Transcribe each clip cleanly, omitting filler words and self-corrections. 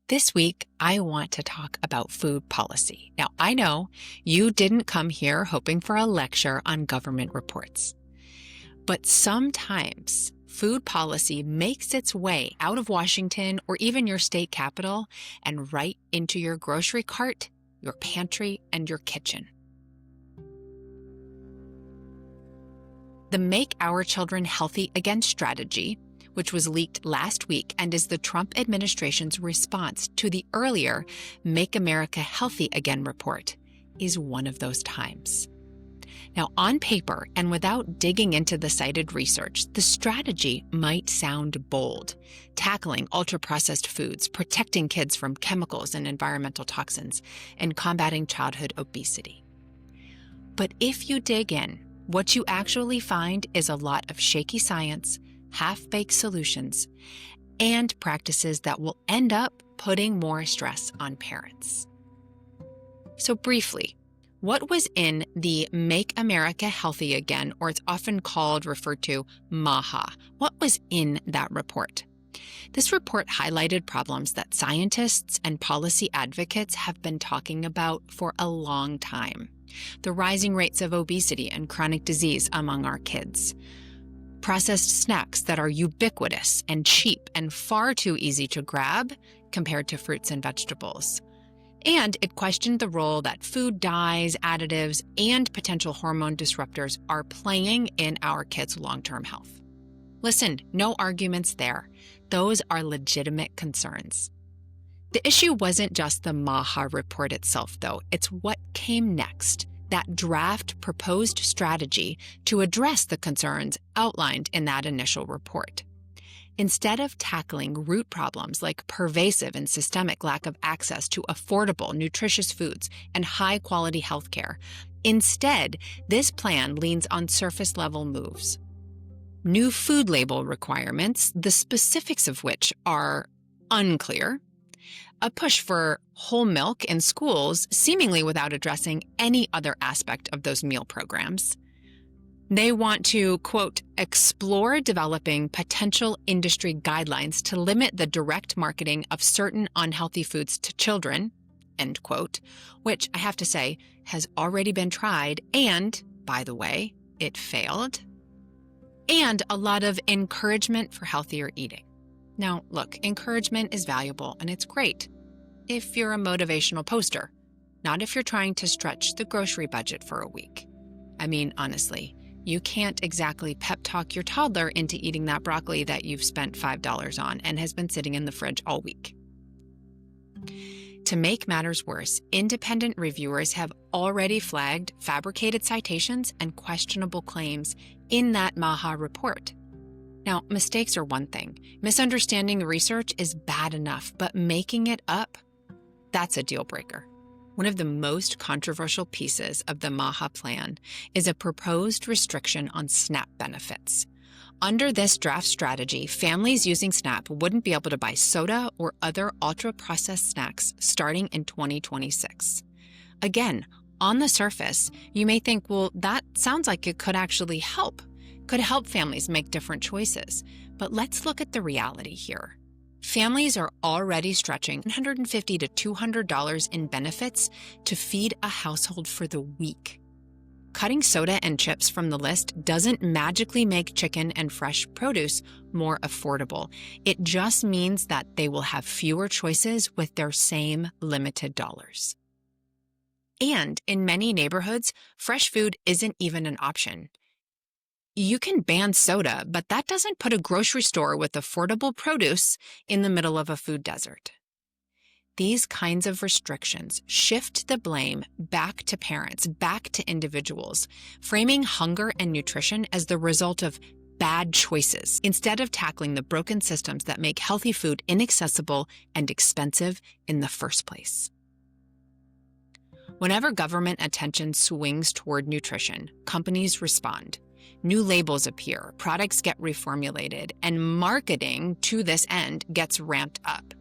This week, I want to talk about food policy. Now, I know you didn't come here hoping for a lecture on government reports, but sometimes food policy makes its way out of Washington or even your state capital and right into your grocery cart, your pantry, and your kitchen. The Make Our Children Healthy Again strategy, which was leaked last week and is the Trump administration's response to the earlier Make America Healthy Again report, is one of those times. Now, on paper and without digging into the cited research, the strategy might sound bold, tackling ultra-processed foods, protecting kids from chemicals and environmental toxins, and combating childhood obesity. But if you dig in, what you actually find is a lot of shaky science, half-baked solutions, and practices that will end up putting more stress on parents. So briefly, what was in the Make America Healthy Again, or it's often referred to MAHA? What was in that report? This report highlighted problems that scientists and policy advocates have been talking about for a long time. The rising rates of obesity and chronic disease among our kids, processed snacks that are ubiquitous and cheap and far too easy to grab compared to fruits and vegetables. And it questioned the role that food dyes, additives, and potential hormone disruptors are playing in our kids' long-term health. Listen, no arguments there. Those are legitimate concerns. The issue wasn't just the MAHA report itself, though. It's what came next. That draft proposed strategy to address the concerns outlined in that initial report. Instead of tackling root problems like pervasive and systemic lack of access to affordable, nutritious foods and high-quality health care, instead, this plan leans on surface-level moves. New food label requirements, the specifics of which are unclear, a push for whole milk in schools, seemingly without addressing any other aspect of those meal programs. They want to, quote, explore developing potential industry guidelines to limit the direct marketing of certain unhealthy foods to children, end quote, which I have to say has already been tried and, by the way, it failed. And a lot of encouragement for healthier eating. Now, look, encouragement is valuable and it's great if you're a motivational poster, not if you're trying to stretch the grocery budget for a week. I mean, honestly, you can't exactly pep talk your toddler into eating that broccoli that you've spent $5 on and has been sitting in the fridge all week. To make matters worse, independent reviewers have already flagged fabricated citations and questionable claims in that MAHA report. Now, mistakes are one thing. Misunderstanding research is bad enough, but making it up, that's a deal breaker. One of the most controversial pieces of the MAHA plan is a proposed restriction on SNAP benefits. Under this draft strategy, families using SNAP wouldn't be able to buy soda or other ultra-processed snacks starting in 2026. Again, on the surface, you may think, well, that sounds like it could actually help. Could help families make different choices. But let's look at the reality here. Families are already stretching $150 to $200 in benefits to feed a household for the week. Cutting soda and chips from the list doesn't magically make chicken and fresh produce more affordable. It just means that they will have fewer choices with their same limited dollars. And in many neighborhoods, fresh food isn't even an option. You can ban soda, but that doesn't put a grocery store with affordable produce in the middle of a food desert. These kinds of restrictions shift the blame back to parents, back to individuals, framing hunger and nutrition as the result of bad choices instead of tackling the broken systems that make healthy food inaccessible and expensive in the first place. Whenever government attention swings toward nutrition, companies respond. New labels appear, products get reformulated, and marketing to this end gets ramped up.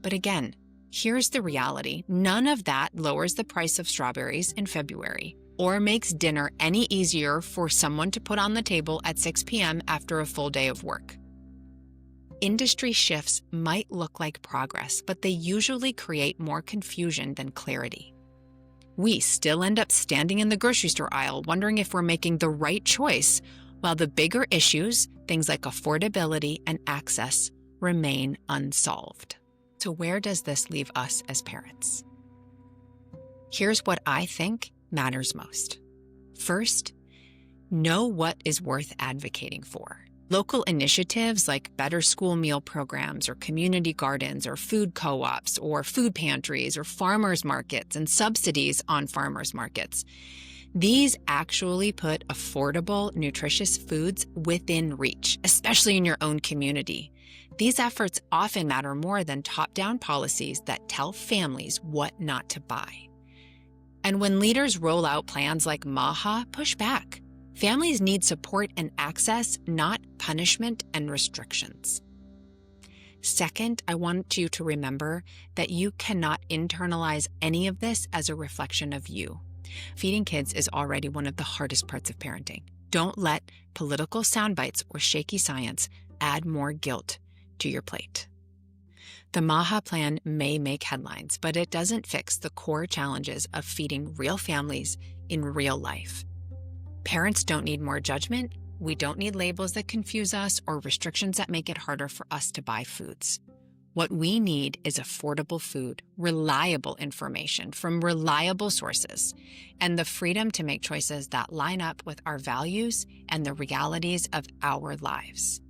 But again, here's the reality. None of that lowers the price of strawberries in February or makes dinner any easier for someone to put on the table at 6 p.m. after a full day of work. Industry shifts might look like progress, but they usually create more confusion than clarity. We still end up standing in the grocery store aisle wondering if we're making the right choice, while the bigger issues, things like affordability and access, remain unsolved. So where does this leave us as parents? Here's what I think matters most. First, know what is worth advocating for. Local initiatives like better school meal programs or community gardens or food co-ops or food pantries or farmers markets and subsidies on farmers markets. These actually put affordable, nutritious foods within reach, especially in your own community. These efforts often matter more than top-down policies that tell families what not to buy. And when leaders roll out plans like MAHA, push back. Families need support and access, not punishment and restrictions. Second, I want you to remember that you cannot internalize any of this as a reflection of you. Feeding kids is already one of the hardest parts of parenting. Don't let political sound bites or shaky science add more guilt to your plate. The MAHA plan may make headlines, but it doesn't fix the core challenges of feeding real families in real life. Parents don't need more judgment. We don't need labels that confuse us or restrictions that make it harder for us to buy foods. What we need is affordable food, reliable information from reliable sources, and the freedom to make choices that line up with our values and the realities of our lives.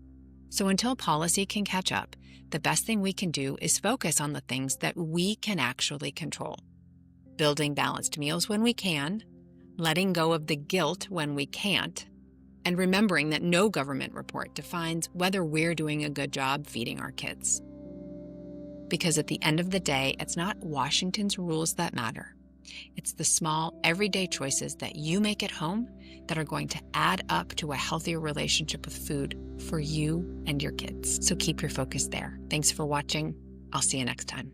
So until policy can catch up, the best thing we can do is focus on the things that we can actually control. Building balanced meals when we can, letting go of the guilt when we can't, and remembering that no government report defines whether we're doing a good job feeding our kids. Because at the end of the day, it's not Washington's rules that matter. It's the small, everyday choices that you make at home that are going to add up to a healthier relationship with food for you and your kids. So keep your focus there. Thanks for watching. I'll see you next time.